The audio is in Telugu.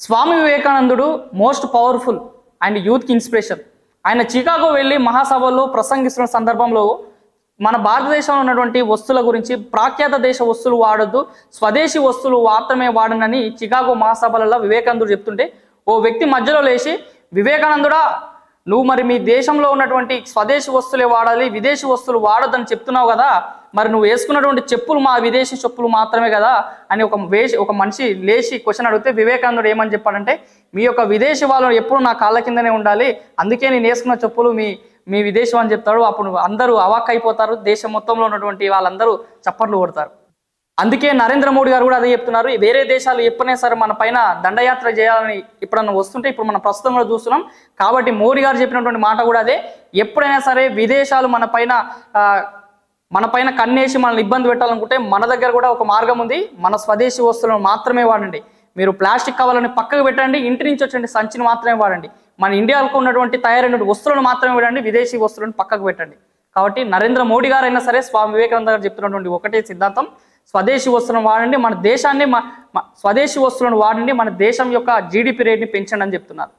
స్వామి వివేకానందుడు మోస్ట్ పవర్ఫుల్ అండ్ యూత్కి ఇన్స్పిరేషన్. ఆయన చికాగో వెళ్ళి మహాసభల్లో ప్రసంగిస్తున్న సందర్భంలో మన భారతదేశంలో ఉన్నటువంటి వస్తువుల గురించి ప్రాఖ్యాత దేశ వస్తువులు వాడొద్దు, స్వదేశీ వస్తువులు మాత్రమే వాడనని చికాగో మహాసభలలో వివేకానందుడు చెప్తుంటే ఓ వ్యక్తి మధ్యలో లేచి, వివేకానందుడా నువ్వు మరి మీ దేశంలో ఉన్నటువంటి స్వదేశీ వస్తువులే వాడాలి, విదేశీ వస్తువులు వాడొద్దని చెప్తున్నావు కదా, మరి నువ్వు వేసుకున్నటువంటి చెప్పులు మా విదేశీ చెప్పులు మాత్రమే కదా అని ఒక మనిషి లేచి క్వశ్చన్ అడిగితే వివేకానందుడు ఏమని చెప్పాడంటే, మీ యొక్క విదేశీ వాళ్ళు ఎప్పుడు నా కాళ్ళ కిందనే ఉండాలి, అందుకే నేను వేసుకున్న చెప్పులు మీ విదేశం అని చెప్తాడు. అప్పుడు అందరూ అవాక్ అయిపోతారు, దేశం మొత్తంలో ఉన్నటువంటి వాళ్ళందరూ చప్పట్లు కొడతారు. అందుకే నరేంద్ర మోడీ గారు కూడా అదే చెప్తున్నారు. వేరే దేశాలు ఎప్పుడైనా సరే మన పైన దండయాత్ర చేయాలని ఎప్పుడన్నా వస్తుంటే ఇప్పుడు మనం ప్రస్తుతం కూడా చూస్తున్నాం. కాబట్టి మోడీ గారు చెప్పినటువంటి మాట కూడా అదే, ఎప్పుడైనా సరే విదేశాలు మన పైన కన్నేసి మనల్ని ఇబ్బంది పెట్టాలనుకుంటే మన దగ్గర కూడా ఒక మార్గం ఉంది, మన స్వదేశీ వస్తువులను మాత్రమే వాడండి. మీరు ప్లాస్టిక్ కవర్లని పక్కకు పెట్టండి, ఇంటి నుంచి వచ్చే సంచిని మాత్రమే వాడండి, మన ఇండియాలో ఉన్నటువంటి తయారైన వస్తువులను మాత్రమే వాడండి, విదేశీ వస్తువులను పక్కకు పెట్టండి. కాబట్టి నరేంద్ర మోడీ గారు అయినా సరే స్వామి వివేకానంద గారు చెప్తున్నటువంటి ఒకటే సిద్ధాంతం, స్వదేశీ వస్తువులను వాడండి, మన దేశాన్ని స్వదేశీ వస్తువులను వాడండి, మన దేశం యొక్క జీడిపి రేట్ని పెంచండి అని చెప్తున్నారు.